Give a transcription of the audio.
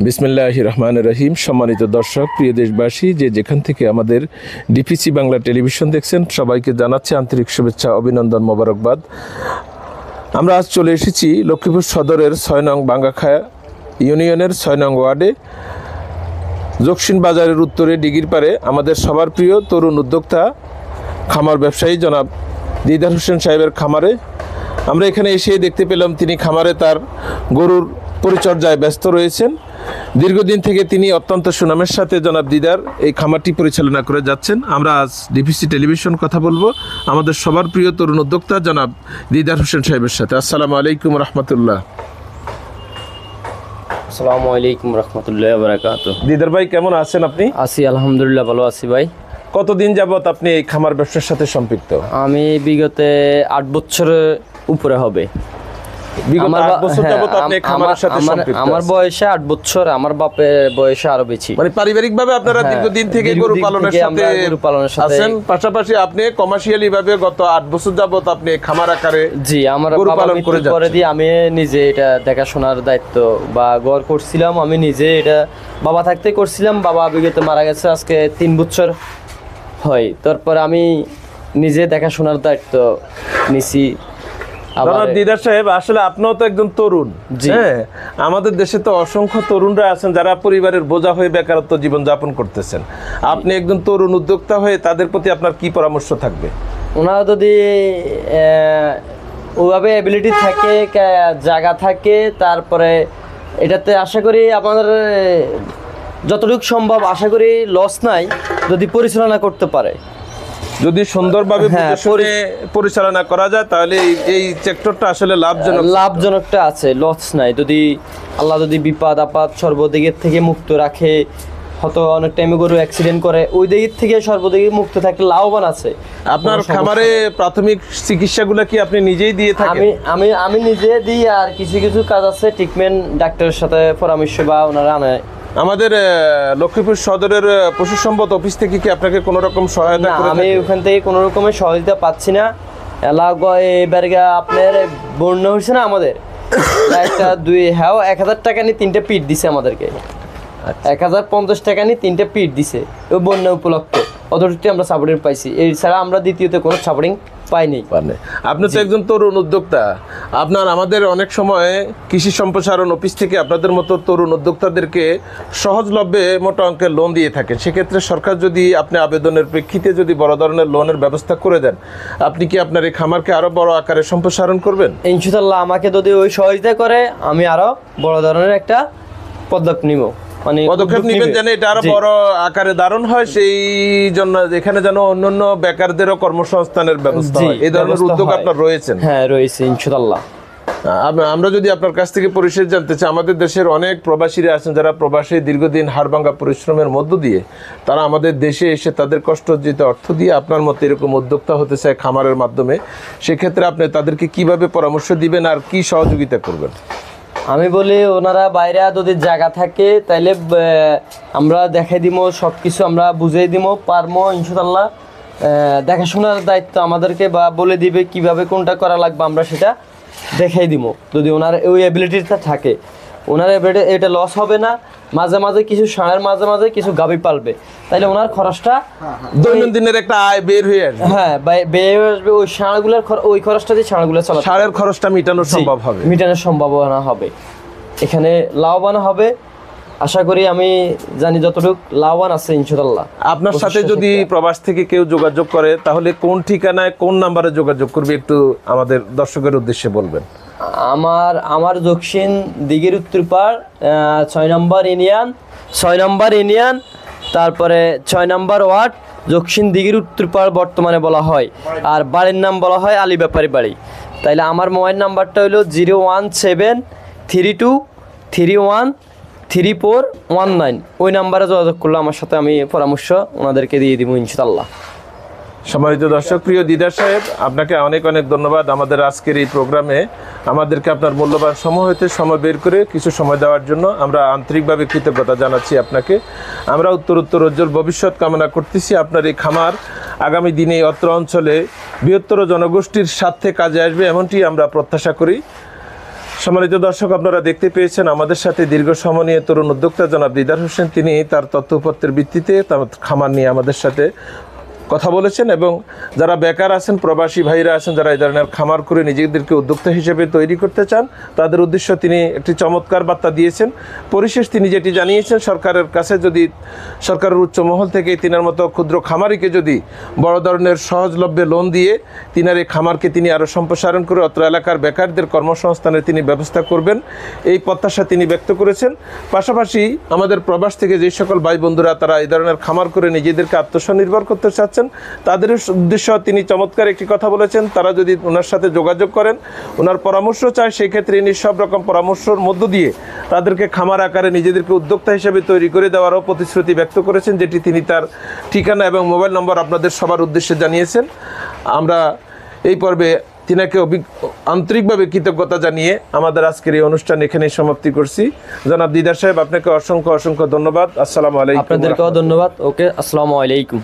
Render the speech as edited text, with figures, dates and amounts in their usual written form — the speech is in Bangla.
বিসমিল্লাহির রহমানির রহিম। সম্মানিত দর্শক, প্রিয় দেশবাসী, যে যেখান থেকে আমাদের ডিপিসি বাংলা টেলিভিশন দেখছেন, সবাইকে জানাচ্ছি আন্তরিক শুভেচ্ছা, অভিনন্দন, মোবারকবাদ। আমরা আজ চলে এসেছি লক্ষ্মীপুর সদরের ৬ নং বাঙ্গাখায়া ইউনিয়নের ৬ নং ওয়ার্ডে জকসিন বাজারের উত্তরে ডিগির পারে আমাদের সবার প্রিয় তরুণ উদ্যোক্তা খামার ব্যবসায়ী জনাব দিদার হোসেন সাহেবের খামারে। আমরা এখানে এসে দেখতে পেলাম তিনি খামারে তার গরুর পরিচর্যায় ব্যস্ত রয়েছেন। দীর্ঘদিন থেকে তিনি অত্যন্ত সুনামের সাথে জনাব দিদার এই খামারটি পরিচালনা করে যাচ্ছেন। আমরা আজ ডিপিসি টেলিভিশন কথা বলবো আমাদের সবার প্রিয় তরুণ উদ্যোক্তা জনাব দিদার হোসেন সাহেবের সাথে। আসসালামু আলাইকুম রহমতুল্লাহ। আসসালামু আলাইকুম রহমতুল্লাহ বারাকাতুহু। দিদার ভাই, কেমন আছেন আপনি? আছি আলহামদুলিল্লাহ, ভালো আছি ভাই। কতদিন যাবত আপনি এই খামার ব্যবসার সাথে সম্পৃক্ত? আমি বিগত 8 বছরের উপরে হবে। বিগত 8 বছর যাবত আপনি এই খামারের সাথে সম্পৃক্ত? আমার বয়সে 8 বছর, আমার বাপের বয়সে আরো বেশি। মানে পারিবারিকভাবে আপনারা দীর্ঘদিন থেকে গরু পালনের সাথে আছেন, পাশাপাশি আপনি কমার্শিয়ালি ভাবে গত 8 বছর যাবত আপনি খামার আকারে জি আমার গরু পালন করে যাচ্ছেন। পরে দিয়ে আমি নিজে এটা দেখাশোনার দায়িত্ব বা গড় করছিলাম। আমি নিজে এটা বাবা থাকতে করছিলাম। বাবা বিগত মারা গেছে আজকে 3 বছর হয়। তারপর আমি নিজে দেখাশোনার দায়িত্ব নিছি। জনাব দিদার সাহেব, আসলে আপনিও তো একজন তরুণ। হ্যাঁ, আমাদের দেশে তো অসংখ্য তরুণরা আছেন যারা পরিবারের বোঝা হয়ে বেকারত্ব জীবন যাপন করতেছেন। আপনি একজন তরুণ উদ্যোক্তা হয়ে তাদের প্রতি আপনার কি পরামর্শ থাকবে? ওনারা যদি ওইভাবে অ্যাবিলিটি থাকে, জায়গা থাকে, তারপরে এটাতে আশা করি আমাদের যতটুকু সম্ভব আশা করি লস নাই যদি পরিচালনা করতে পারে। যদি সুন্দরভাবে পরিচালনা করা যায় তাহলে এই সেক্টরটা আসলে লাভজনকটা আছে, লস নাই। যদি আল্লাহ যদি বিপদ আপদ সর্বদিকের থেকে মুক্ত রাখে, হয়তো অনেক টাইমে গরু অ্যাক্সিডেন্ট করে, ওই দিক থেকে সর্বদিকে মুক্ত থাকলে লাভবান আছে। আপনার খামারে প্রাথমিক চিকিৎসাগুলো কি আপনি নিজেই দিয়ে থাকেন? আমি নিজে দিই, আর কিছু কিছু কাজ আছে ট্রিটমেন্ট ডাক্তারের সাথে পরামর্শ বা ওনারা আনে। আমাদের লক্ষ্মীপুর সদরের পশু সম্পদ অফিস থেকে কি আপনাকে কোনো রকম সহায়তা করে? আমি ওখান থেকে কোনো রকমের সহযোগিতা পাচ্ছি না। এবার আপনার বন্যা হয়েছে না আমাদের, একটা 1000 টাকা নিয়ে 3টা পিট দিছে আমাদেরকে। 1050 টাকা নিয়ে 3টা পিট দিছে ওই বন্যা উপলক্ষে। অথরিটি আমরা সাপোর্টিং পাইছি, এই ছাড়া আমরা দ্বিতীয়তে কোনো সাপোর্টিং পাইনি। আপনি তো একজন তরুণ উদ্যোক্তা, আপনার আমাদের অনেক সময় কৃষি সম্প্রসারণ অফিস থেকে আপনাদের মতো তরুণ উদ্যোক্তাদেরকে সহজলভ্যে মোটা অঙ্কের লোন দিয়ে থাকে। সেক্ষেত্রে সরকার যদি আপনি আবেদনের প্রেক্ষিতে যদি বড় ধরনের লোনের ব্যবস্থা করে দেন, আপনি কি আপনার এই খামারকে আরো বড় আকারে সম্প্রসারণ করবেন? ইনশাআল্লাহ আমাকে যদি ওই সহযোগিতা করে আমি আরো বড় ধরনের একটা পদক্ষেপ নিব, পদক্ষেপ নিবেন যেন এটা আরো বড় আকারে ধারণ হয়। সেই জন্য এখানে যেন অন্যান্য বেকারদেরও কর্মসংস্থানের ব্যবস্থা হয়, এই ধরনের উদ্যোগ আপনার রয়েছেন? হ্যাঁ রয়েছে ইনশাআল্লাহ। আমরা যদি আপনার কাছ থেকে পরিশেষ জানতে চাই, আমাদের দেশের অনেক প্রবাসীরা আছেন যারা প্রবাসী দীর্ঘদিন হাড়ভাঙ্গা পরিশ্রমের মধ্য দিয়ে তারা আমাদের দেশে এসে তাদের কষ্টার্জিত অর্থ দিয়ে আপনার মতো এরকম উদ্যোক্তা হতে চায় খামারের মাধ্যমে। সেক্ষেত্রে আপনি তাদেরকে কিভাবে পরামর্শ দিবেন আর কি সহযোগিতা করবেন? আমি বলি ওনারা বাইরে যদি জায়গা থাকে তাইলে আমরা দেখাই দিব, সব কিছু আমরা বুঝিয়ে দিব পারবো ইনশাআল্লাহ। দেখাশোনার দায়িত্ব আমাদেরকে বা বলে দিবে কিভাবে কোনটা করা লাগবে, আমরা সেটা দেখাই দিব। যদি ওনার ওই অ্যাবিলিটিটা থাকে, ওনার এটা লস হবে না। মাঝে মাঝে কিছু ষাঁড়ের মাঝে মাঝে কিছু গাভী পালবে, তাইলে ওনার খরচটা দৈনন্দিনের একটা আয় বের হয়ে আসবে। হ্যাঁ বের হয়ে আসবে। ওই ষাঁড়গুলোর ওই খরচটা দিয়ে ষাঁড়গুলো চালাবে, ষাঁড়ের খরচটা মেটানোর সম্ভাবনা হবে। এখানে লাভবান হবে আশা করি। আমি জানি যতটুকু লাভবান আছে ইনশাআল্লাহ। আপনার সাথে যদি প্রবাস থেকে কেউ যোগাযোগ করে তাহলে কোন ঠিকানায় কোন নাম্বারে যোগাযোগ করবে একটু আমাদের দর্শকের উদ্দেশ্যে বলবেন? আমার দক্ষিণ দিঘির উত্তর পাড় 6 নম্বর ইউনিয়ন, তারপরে 6 নম্বর ওয়ার্ড, দক্ষিণ দিঘির উত্তর পাড় বর্তমানে বলা হয়। আর বাড়ির নাম বলা হয় আলী ব্যাপারী বাড়ি। তাইলে আমার মোবাইল নাম্বারটা হলো 01732313419। ওই নাম্বারে যোগাযোগ করলে আমার সাথে আমি পরামর্শ ওনাদেরকে দিয়ে দিব ইনশাআল্লাহ। সম্মানিত দর্শক, প্রিয় দিদার সাহেব, আপনাকে অনেক অনেক ধন্যবাদ আমাদের আজকের এই প্রোগ্রামে আমাদেরকে আপনার মূল্যবান সময় হতে সময় বের করে কিছু সময় দেওয়ার জন্য আমরা আন্তরিকভাবে কৃতজ্ঞতা জানাচ্ছি আপনাকে। আমরা উত্তরোত্তর উজ্জ্বল ভবিষ্যৎ কামনা করতেছি। আপনার এই খামার আগামী দিনে অত্র অঞ্চলে বৃহত্তর জনগোষ্ঠীর স্বার্থে কাজে আসবে এমনটি আমরা প্রত্যাশা করি। সম্মানিত দর্শক, আপনারা দেখতে পেয়েছেন আমাদের সাথে দীর্ঘ সময় নিয়ে তরুণ উদ্যোক্তা জনাব দিদার হোসেন, তিনি তার তথ্যপত্রের ভিত্তিতে তার খামার নিয়ে আমাদের সাথে কথা বলেছেন। এবং যারা বেকার আছেন, প্রবাসী ভাইরা আছেন, যারা এই ধরনের খামার করে নিজেদেরকে উদ্যোক্তা হিসেবে তৈরি করতে চান, তাদের উদ্দেশ্য তিনি একটি চমৎকার বার্তা দিয়েছেন। পরিশেষ তিনি যেটি জানিয়েছেন, সরকারের কাছে যদি সরকারের উচ্চ মহল থেকে তিনার মতো ক্ষুদ্র খামারিকে যদি বড় ধরনের সহজলভ্যে লোন দিয়ে তিনার এই খামারকে তিনি আরও সম্প্রসারণ করে অত্র এলাকার বেকারদের কর্মসংস্থানের তিনি ব্যবস্থা করবেন, এই প্রত্যাশা তিনি ব্যক্ত করেছেন। পাশাপাশি আমাদের প্রবাস থেকে যে সকল ভাই বন্ধুরা তারা এই ধরনের খামার করে নিজেদেরকে আত্মস্বনির্ভর করতে চাচ্ছেন, তাদের উদ্দেশ্য তিনি চমৎকার একটি কথা বলেছেন। তারা যদি ওনার সাথে যোগাযোগ করেন, ওনার পরামর্শ চায়, সেই ক্ষেত্রে ইনি সব রকম পরামর্শের মধ্য দিয়ে তাদেরকে খামার আকারে নিজেদেরকে উদ্যোক্তা হিসেবে তৈরি করে দেওয়ারও প্রতিশ্রুতি ব্যক্ত করেছেন, যেটি তিনি তার ঠিকানা এবং মোবাইল নম্বর আপনাদের সবার উদ্দেশ্যে জানিয়েছেন। আমরা এই পর্বে তিনাকে আন্তরিকভাবে কৃতজ্ঞতা জানিয়ে আমাদের আজকের এই অনুষ্ঠান এখানেই সমাপ্তি করছি। জনাব দিদার সাহেব, আপনাকে অসংখ্য অসংখ্য ধন্যবাদ। আসসালামু আলাইকুম। আপনাদেরকেও ধন্যবাদ। ওকে, আসসালামু আলাইকুম।